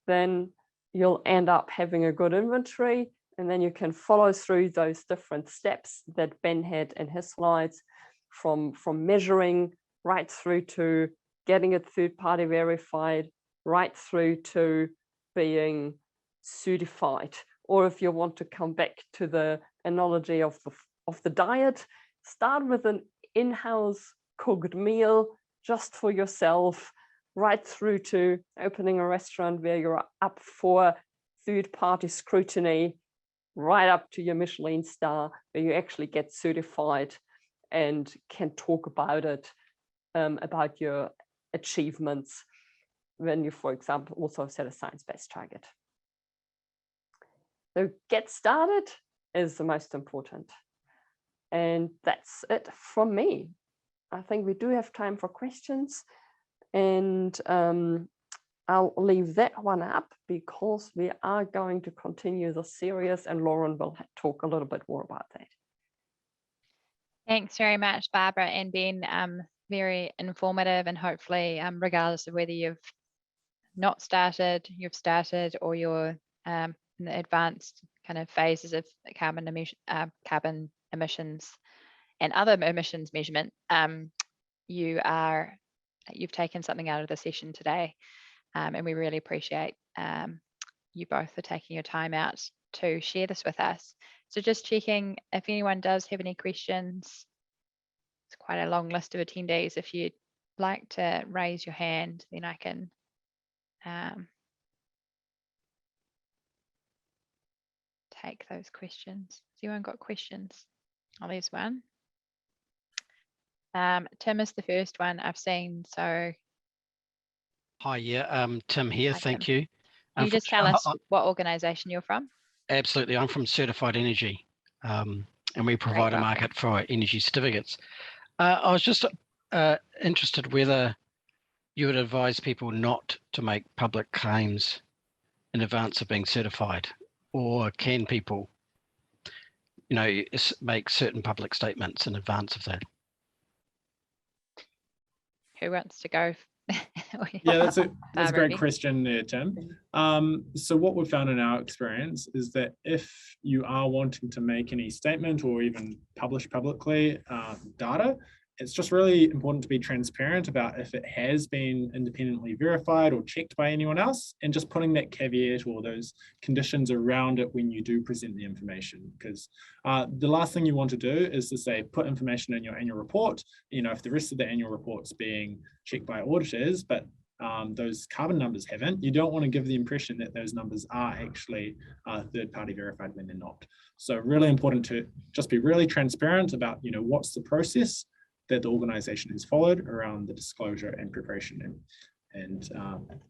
then you'll end up having a good inventory, and then you can follow through those different steps that Ben had in his slides, from measuring right through to getting it third-party verified, right through to being certified. Or if you want to come back to the analogy of the diet, start with an in-house cooked meal just for yourself, right through to opening a restaurant where you're up for third-party scrutiny, right up to your Michelin star, where you actually get certified and can talk about it, about your achievements when you, for example, also set a science-based target. So get started is the most important. And that's it from me. I think we do have time for questions, and I'll leave that one up because we are going to continue the series, and Lauren will talk a little bit more about that. Thanks very much, Barbara and Ben. Very informative, and hopefully, regardless of whether you've not started, you've started, or you're in the advanced kind of phases of carbon emissions and other emissions measurement, you've taken something out of the session today, and we really appreciate you both for taking your time out to share this with us. So just checking if anyone does have any questions. It's quite a long list of attendees. If you'd like to raise your hand, then I can take those questions. Has anyone got questions? Oh, there's one. Tim is the first one I've seen, so. Hi, yeah, Tim here, Hi, thank Tim. you. Can you just tell us what organisation you're from? Absolutely, I'm from Certified Energy, and we provide a market for energy certificates. I was just interested whether you would advise people not to make public claims in advance of being certified, or can people, make certain public statements in advance of that? Who wants to go? Yeah, that's a great question there, Tim. So what we've found in our experience is that if you are wanting to make any statement or even publish publicly data, it's just really important to be transparent about if it has been independently verified or checked by anyone else, and just putting that caveat or those conditions around it when you do present the information. Because the last thing you want to do is to say, put information in your annual report, if the rest of the annual report's being checked by auditors, but those carbon numbers haven't, you don't want to give the impression that those numbers are actually third-party verified when they're not. So really important to just be really transparent about, what's the process that the organization has followed around the disclosure and preparation and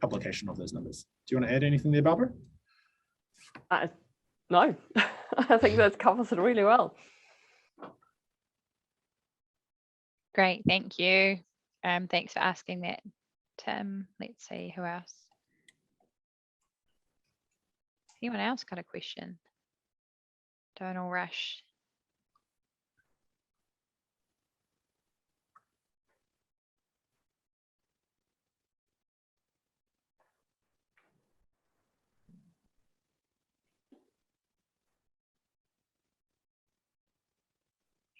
publication of those numbers. Do you want to add anything there, Barbara? No, I think that covers it really well. Great, thank you. Thanks for asking that, Tim. Let's see who else. Anyone else got a question? Don't all rush.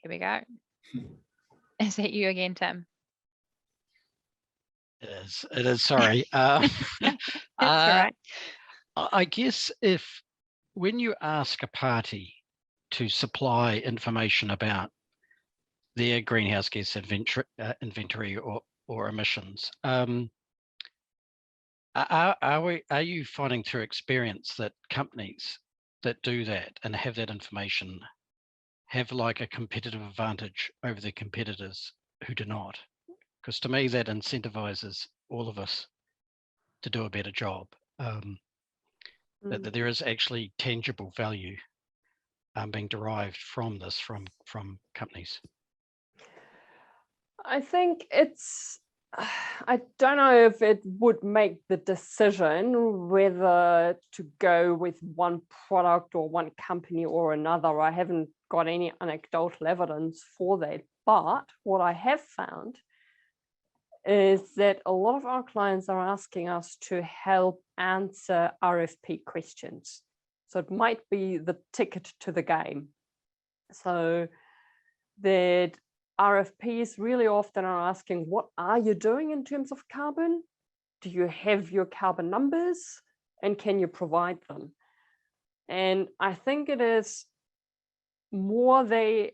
Here we go. Is that you again, Tim? It is, sorry. That's all right. I guess when you ask a party to supply information about their greenhouse gas inventory or emissions, are you finding through experience that companies that do that and have that information have like a competitive advantage over their competitors who do not? Because to me, that incentivizes all of us to do a better job. That there is actually tangible value being derived from this, from companies. I think I don't know if it would make the decision whether to go with one product or one company or another. I haven't got any anecdotal evidence for that. But what I have found is that a lot of our clients are asking us to help answer RFP questions. So it might be the ticket to the game. So that RFPs really often are asking, what are you doing in terms of carbon? Do you have your carbon numbers? And can you provide them? And I think it is more they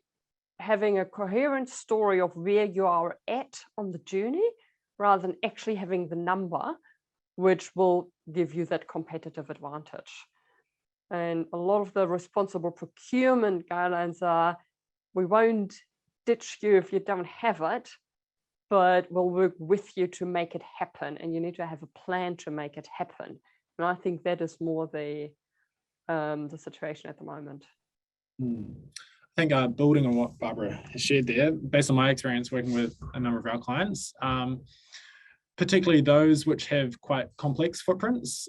having a coherent story of where you are at on the journey, rather than actually having the number, which will give you that competitive advantage. And a lot of the responsible procurement guidelines are, we won't ditch you if you don't have it, but we'll work with you to make it happen. And you need to have a plan to make it happen. And I think that is more the situation at the moment. I think building on what Barbara has shared there, based on my experience working with a number of our clients, particularly those which have quite complex footprints,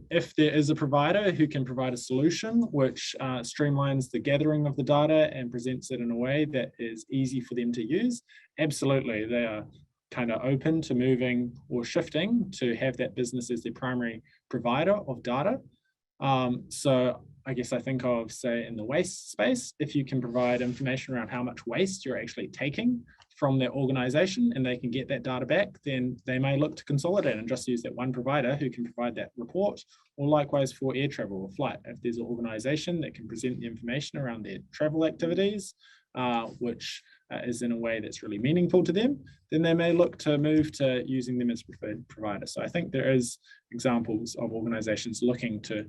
if there is a provider who can provide a solution which streamlines the gathering of the data and presents it in a way that is easy for them to use, absolutely, they are kind of open to moving or shifting to have that business as their primary provider of data. So I guess I think of, say, in the waste space, if you can provide information around how much waste you're actually taking from their organization and they can get that data back, then they may look to consolidate and just use that one provider who can provide that report. Or likewise for air travel or flight, if there's an organization that can present the information around their travel activities, which is in a way that's really meaningful to them, then they may look to move to using them as preferred provider. So I think there is examples of organizations looking to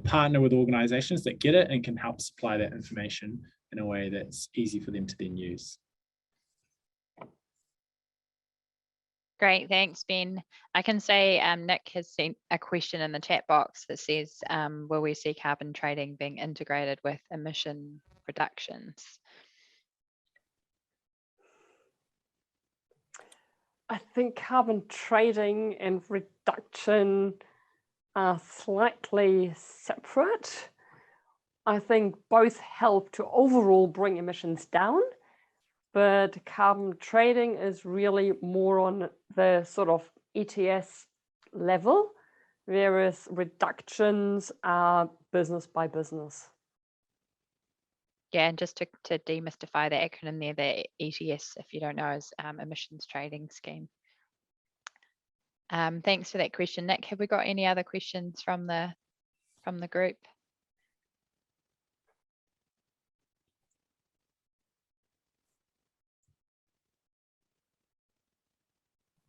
partner with organizations that get it and can help supply that information in a way that's easy for them to then use. Great, thanks, Ben. I can say Nick has sent a question in the chat box that says, will we see carbon trading being integrated with emission reductions? I think carbon trading and reduction are slightly separate. I think both help to overall bring emissions down, but carbon trading is really more on the sort of ETS level, whereas reductions are business by business. Yeah, and just to demystify the acronym there, the ETS, if you don't know, is emissions trading scheme. Thanks for that question, Nick. Have we got any other questions from the group?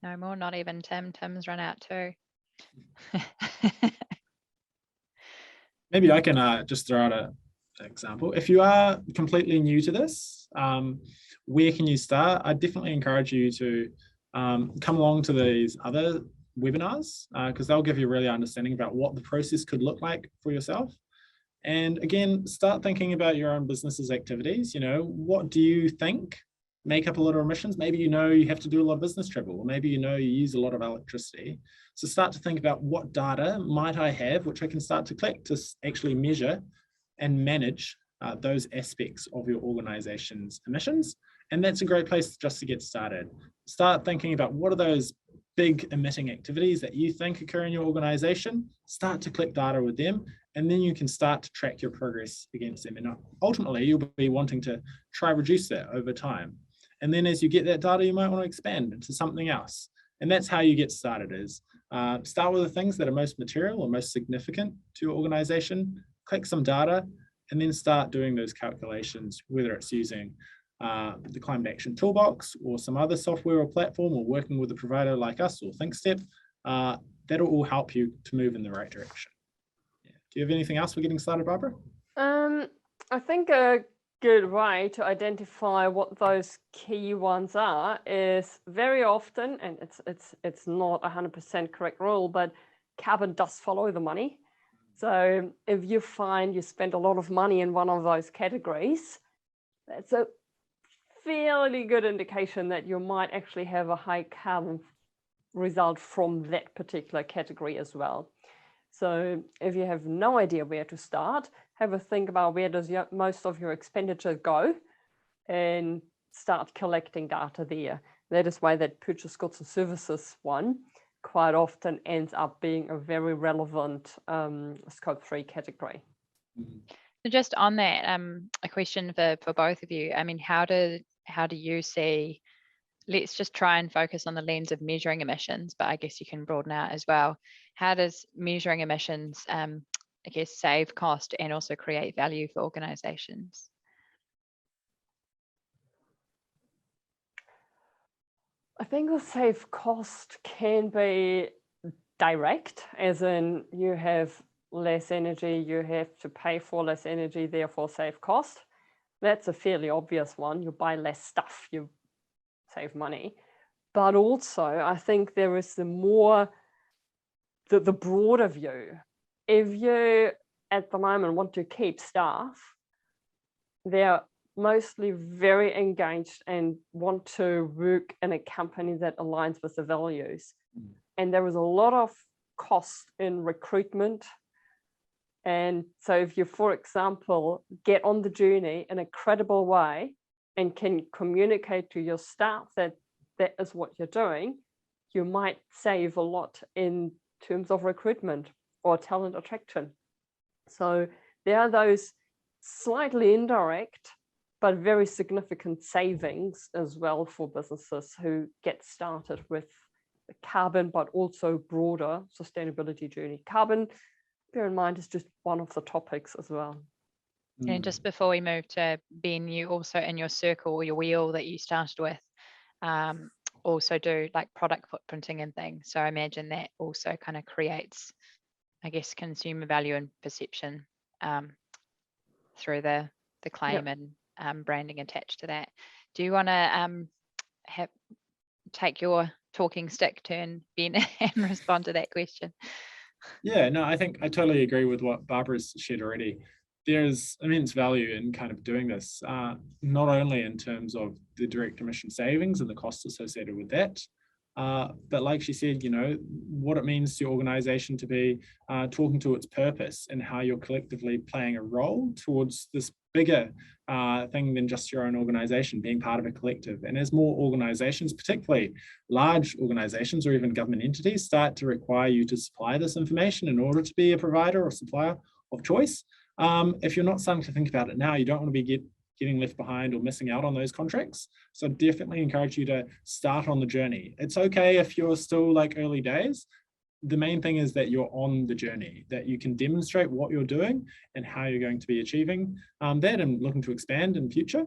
No more, not even Tim. Tim's run out too. Maybe I can just throw out an example. If you are completely new to this, where can you start? I definitely encourage you to come along to these other webinars because they'll give you a really understanding about what the process could look like for yourself. And again, start thinking about your own business's activities. You know, what do you think make up a lot of emissions? Maybe you know you have to do a lot of business travel, or maybe you know you use a lot of electricity. So start to think about what data might I have which I can start to collect to actually measure and manage those aspects of your organization's emissions. And that's a great place just to get started. Start thinking about what are those big emitting activities that you think occur in your organization. Start to collect data with them, and then you can start to track your progress against them. And ultimately, you'll be wanting to try reduce that over time. And then as you get that data, you might want to expand into something else. And that's how you get started, is start with the things that are most material or most significant to your organization, collect some data, and then start doing those calculations, whether it's using the Climate Action Toolbox or some other software or platform, or working with a provider like us or ThinkStep. That'll all help you to move in the right direction. Yeah. Do you have anything else for getting started, Barbara? I think a good way to identify what those key ones are is very often, and it's not 100% correct rule, but carbon does follow the money. So if you find you spend a lot of money in one of those categories, that's a fairly good indication that you might actually have a high carbon result from that particular category as well. So if you have no idea where to start, have a think about where does most of your expenditure go and start collecting data there. That is why that purchase goods and services one quite often ends up being a very relevant scope 3 category. So just on that, a question for both of you. I mean, how do you see, let's just try and focus on the lens of measuring emissions, but I guess you can broaden out as well. How does measuring emissions, I guess, save cost and also create value for organizations? I think the save cost can be direct, as in you have less energy, you have to pay for less energy, therefore save cost. That's a fairly obvious one. You buy less stuff, you save money. But also, I think there is the broader view. If you, at the moment, want to keep staff, they're mostly very engaged and want to work in a company that aligns with the values. And there is a lot of cost in recruitment. And so if you, for example, get on the journey in a credible way and can communicate to your staff that that is what you're doing, you might save a lot in terms of recruitment or talent attraction. So there are those slightly indirect but very significant savings as well for businesses who get started with the carbon, but also broader sustainability journey. Carbon, bear in mind, is just one of the topics as well. And just before we move to Ben, you also in your circle or your wheel that you started with, also do like product footprinting and things. So I imagine that also kind of creates, I guess, consumer value and perception through the claim and branding attached to that. Do you want to take your talking stick turn, Ben, and respond to that question? Yeah, no, I think I totally agree with what Barbara's shared already. There's immense value in kind of doing this, not only in terms of the direct emission savings and the costs associated with that, but like she said, you know, what it means to your organization to be talking to its purpose and how you're collectively playing a role towards this bigger thing than just your own organization, being part of a collective. And as more organizations, particularly large organizations or even government entities, start to require you to supply this information in order to be a provider or supplier of choice, if you're not starting to think about it now, you don't want to be getting left behind or missing out on those contracts. So definitely encourage you to start on the journey. It's okay if you're still like early days. The main thing is that you're on the journey, that you can demonstrate what you're doing and how you're going to be achieving that and looking to expand in future.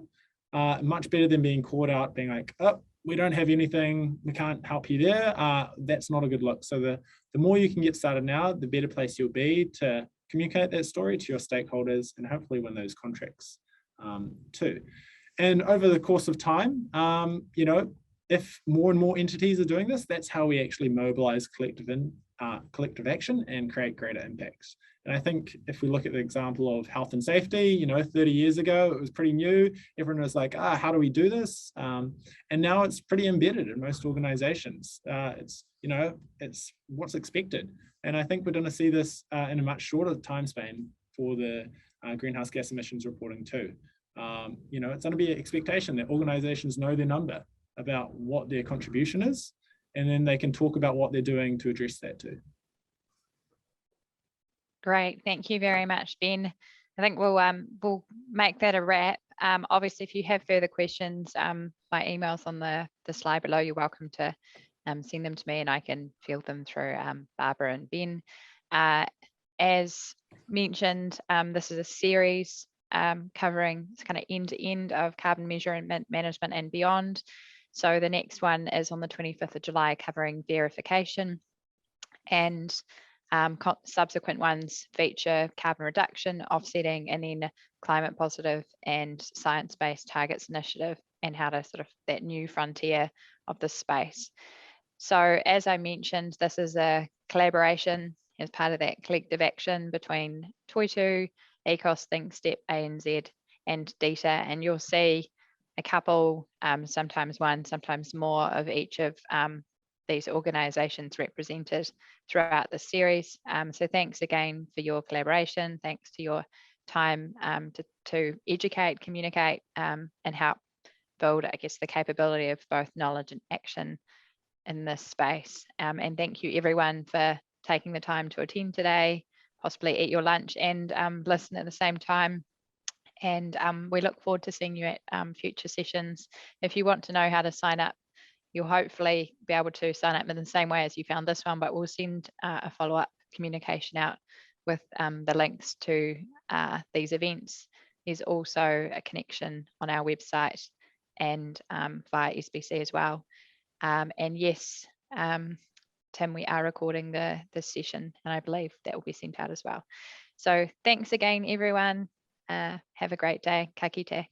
Much better than being caught out being like, oh, we don't have anything, we can't help you there. That's not a good look. So the more you can get started now, the better place you'll be to communicate that story to your stakeholders and hopefully win those contracts too. And over the course of time, you know, if more and more entities are doing this, that's how we actually mobilize collective action and create greater impacts. And I think if we look at the example of health and safety, you know, 30 years ago, it was pretty new. Everyone was like, how do we do this? And now it's pretty embedded in most organizations. It's, you know, it's what's expected. And I think we're going to see this in a much shorter time span for the greenhouse gas emissions reporting too. You know, it's going to be an expectation that organizations know their number about what their contribution is, and then they can talk about what they're doing to address that too. Great, thank you very much, Ben. I think we'll make that a wrap. Obviously, if you have further questions, my email's on the slide below. You're welcome to send them to me and I can field them through Barbara and Ben. As mentioned, this is a series covering kind of end to end of carbon measurement management and beyond. So the next one is on the 25th of July covering verification. And Subsequent ones feature carbon reduction, offsetting, and then climate positive and science-based targets initiative, and how to sort of that new frontier of the space. So as I mentioned, this is a collaboration as part of that collective action between Toitu, ECOS, ThinkStep, ANZ, and DETA, and you'll see a couple, sometimes one, sometimes more of each of these organisations represented throughout the series. So thanks again for your collaboration. Thanks to your time to educate, communicate, and help build, I guess, the capability of both knowledge and action in this space. And thank you everyone for taking the time to attend today, possibly eat your lunch and listen at the same time. And we look forward to seeing you at future sessions. If you want to know how to sign up, you'll hopefully be able to sign up in the same way as you found this one, but we'll send a follow-up communication out with the links to these events. There's also a connection on our website and via SBC as well. And yes, Tim, we are recording this session, and I believe that will be sent out as well. So thanks again, everyone. Have a great day. Ka kite.